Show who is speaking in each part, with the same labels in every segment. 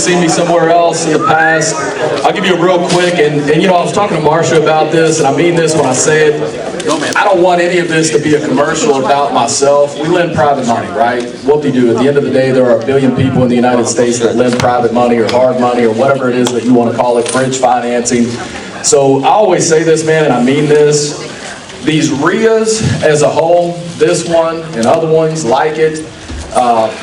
Speaker 1: seen me somewhere else in the past. I'll give you a real quick, and you know, I was talking to Marsha about this, and I mean this when I say it. I don't want any of this to be a commercial about myself. We lend private money, right? Whoop-de-doo. At the end of the day, there are a billion people in the United States that lend private money or hard money or whatever it is that you want to call it, bridge financing. So I always say this, man, and I mean this. These RIAs as a whole, this one and other ones like it,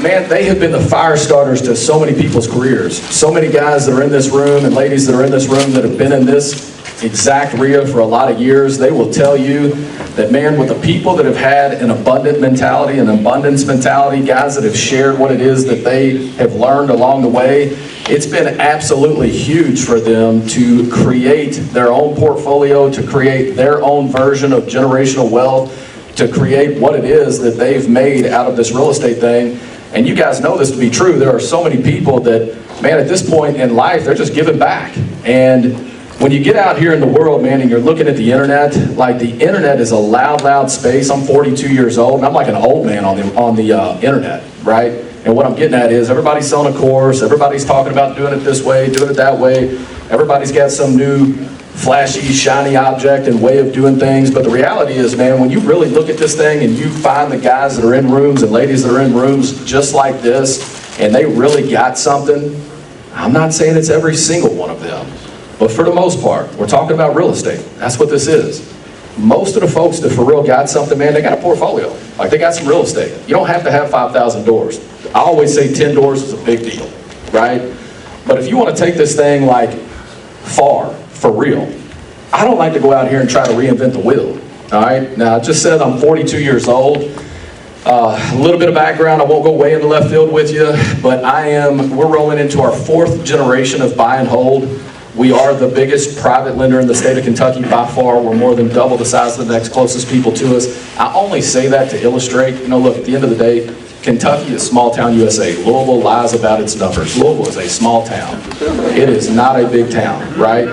Speaker 1: man, they have been the fire starters to so many people's careers. So many guys that are in this room and ladies that are in this room that have been in this exact RIA for a lot of years, they will tell you that, man, with the people that have had an abundant mentality, an abundance mentality, guys that have shared what it is that they have learned along the way, it's been absolutely huge for them to create their own portfolio, to create their own version of generational wealth, to create what it is that they've made out of this real estate thing. And you guys know this to be true. There are so many people that, man, at this point in life, they're just giving back. And when you get out here in the world, man, and you're looking at the internet, like the internet is a loud, loud space. I'm 42 years old, and I'm like an old man on the internet, right? And what I'm getting at is everybody's selling a course, everybody's talking about doing it this way, doing it that way. Everybody's got some new flashy, shiny object and way of doing things. But the reality is, man, when you really look at this thing and you find the guys that are in rooms and ladies that are in rooms just like this, and they really got something, I'm not saying it's every single one of them, but for the most part, we're talking about real estate. That's what this is. Most of the folks that for real got something, man, they got a portfolio. Like, they got some real estate. You don't have to have 5,000 doors. I always say 10 doors is a big deal, right? But if you want to take this thing like far, for real, I don't like to go out here and try to reinvent the wheel, all right? Now, I just said I'm 42 years old. A little bit of background, I won't go way in the left field with you, but we're rolling into our 4th generation of buy and hold. We are the biggest private lender in the state of Kentucky by far. We're more than double the size of the next closest people to us. I only say that to illustrate, you know, look, at the end of the day, Kentucky is small town USA. Louisville lies about its numbers. Louisville is a small town. It is not a big town, right?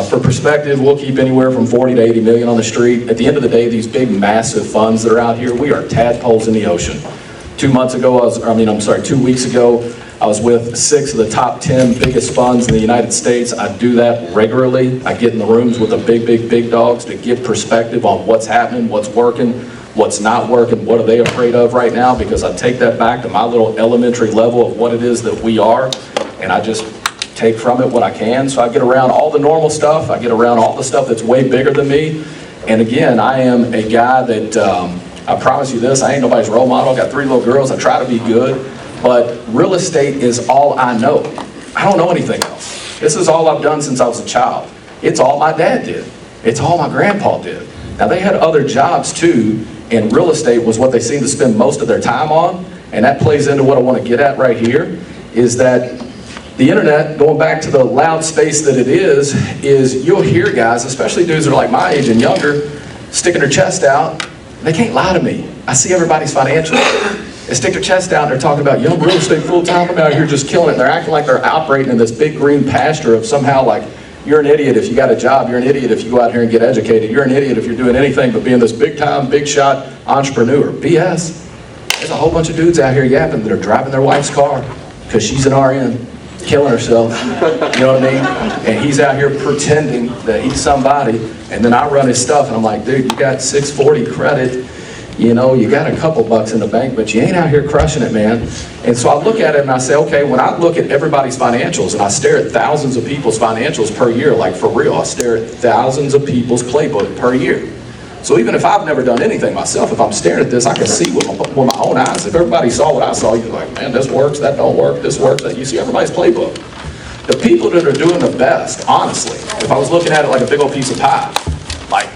Speaker 1: For perspective, we'll keep anywhere from 40 to 80 million on the street. At the end of the day, these big, massive funds that are out here, we are tadpoles in the ocean. 2 weeks ago, I was with 6 of the top 10 biggest funds in the United States. I do that regularly. I get in the rooms with the big dogs to give perspective on what's happening, what's working, what's not working, what are they afraid of right now, because I take that back to my little elementary level of what it is that we are, and I just take from it what I can. So I get around all the normal stuff. I get around all the stuff that's way bigger than me. And again, I am a guy that, I promise you this, I ain't nobody's role model. I got 3 little girls. I try to be good. But real estate is all I know. I don't know anything else. This is all I've done since I was a child. It's all my dad did. It's all my grandpa did. Now, they had other jobs too, and real estate was what they seemed to spend most of their time on. And that plays into what I want to get at right here, is that the internet, going back to the loud space that it is you'll hear guys, especially dudes that are like my age and younger, sticking their chest out. They can't lie to me. I see everybody's financials. They stick their chest out and they're talking about, yo, real estate full-time, I'm out here just killing it. And they're acting like they're operating in this big green pasture of somehow like, you're an idiot if you got a job, you're an idiot if you go out here and get educated, you're an idiot if you're doing anything but being this big-time, big-shot entrepreneur. BS. There's a whole bunch of dudes out here yapping that are driving their wife's car because she's an RN, killing herself, you know what I mean? And he's out here pretending that he's somebody, and then I run his stuff and I'm like, dude, you got 640 credit, you know, you got a couple bucks in the bank, but you ain't out here crushing it, man. And so I look at it and I say, okay, when I look at everybody's financials and I stare at thousands of people's financials per year, like for real, I stare at thousands of people's playbook per year. So even if I've never done anything myself, if I'm staring at this, I can see with my own eyes. If everybody saw what I saw, you're like, man, this works, that don't work, this works. You see everybody's playbook. The people that are doing the best, honestly, if I was looking at it like a big old piece of pie, like,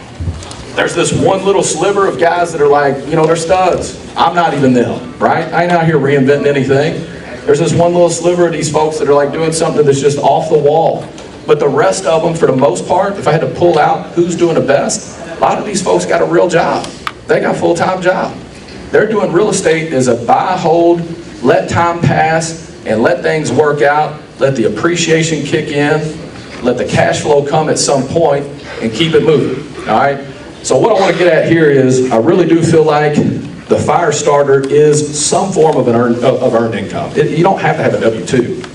Speaker 1: there's this one little sliver of guys that are like, you know, they're studs. I'm not even them, right? I ain't out here reinventing anything. There's this one little sliver of these folks that are like doing something that's just off the wall. But the rest of them, for the most part, if I had to pull out who's doing the best, a lot of these folks got a real job. They got a full-time job. They're doing real estate as a buy, hold, let time pass, and let things work out, let the appreciation kick in, let the cash flow come at some point, and keep it moving, all right? So what I want to get at here is, I really do feel like the Firestarter is some form of earned income. You don't have to have a W-2.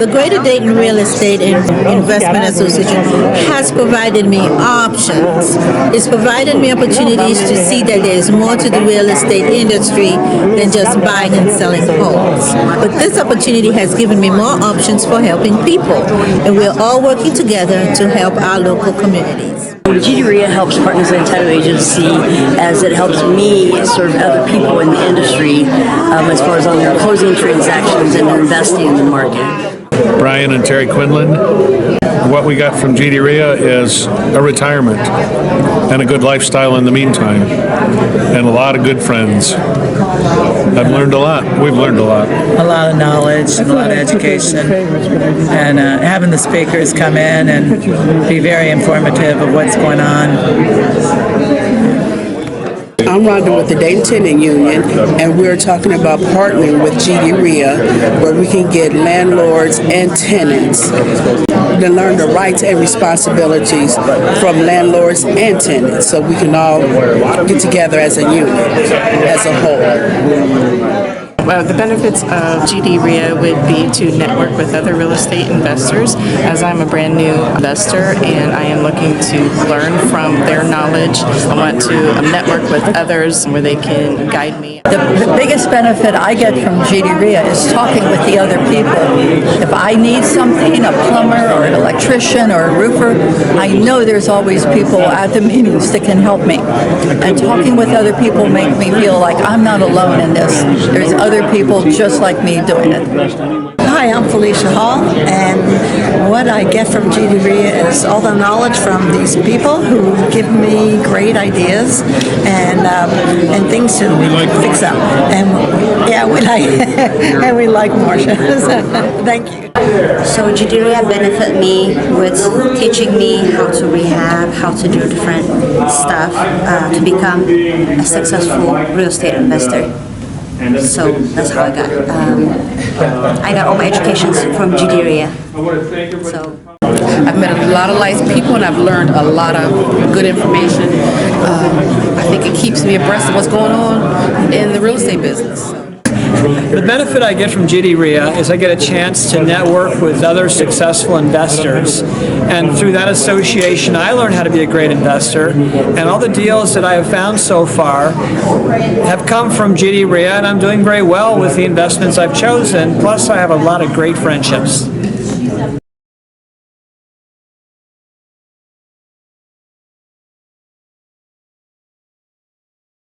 Speaker 2: The Greater Dayton Real Estate and Investment Association has provided me options. It's provided me opportunities to see that there is more to the real estate industry than just buying and selling homes. But this opportunity has given me more options for helping people, and we're all working together to help our local communities.
Speaker 3: GD helps partners in the title agency as it helps me serve other people in the industry as far as on their closing transactions and investing in the market.
Speaker 4: Brian and Terry Quinlan. What we got from GD is a retirement and a good lifestyle in the meantime, and a lot of good friends. I've learned a lot. We've learned a lot.
Speaker 5: A lot of knowledge, a lot of education, and having the speakers come in and be very informative of what's going on.
Speaker 6: I'm Rhonda with the Dayton Tenant Union, and we're talking about partnering with GD where we can get landlords and tenants to learn the rights and responsibilities from landlords and tenants, so we can all get together as a unit, as a whole.
Speaker 7: Well, the benefits of GD would be to network with other real estate investors, as I'm a brand new investor and I am looking to learn from their knowledge. I want to network with others where they can guide me.
Speaker 8: The biggest benefit I get from GD is talking with the other people. If I need something, a plumber or an electrician or a roofer, I know there's always people at the meetings that can help me. And talking with other people make me feel like I'm not alone in this. There's other people just like me doing it.
Speaker 9: Hi, I'm Felicia Hall, and what I get from GD is all the knowledge from these people who give me great ideas and things to fix up. And yeah, we like and we like Marcia. Thank you.
Speaker 10: So GD benefit me with teaching me how to rehab, how to do different stuff to become a successful real estate investor. So that's how I got all my education from GD. So
Speaker 11: I've met a lot of nice people and I've learned a lot of good information. I think it keeps me abreast of what's going on in the real estate business.
Speaker 5: The benefit I get from GD is I get a chance to network with other successful investors, and through that association I learn how to be a great investor, and all the deals that I have found so far have come from GD and I'm doing very well with the investments I've chosen, plus I have a lot of great friendships.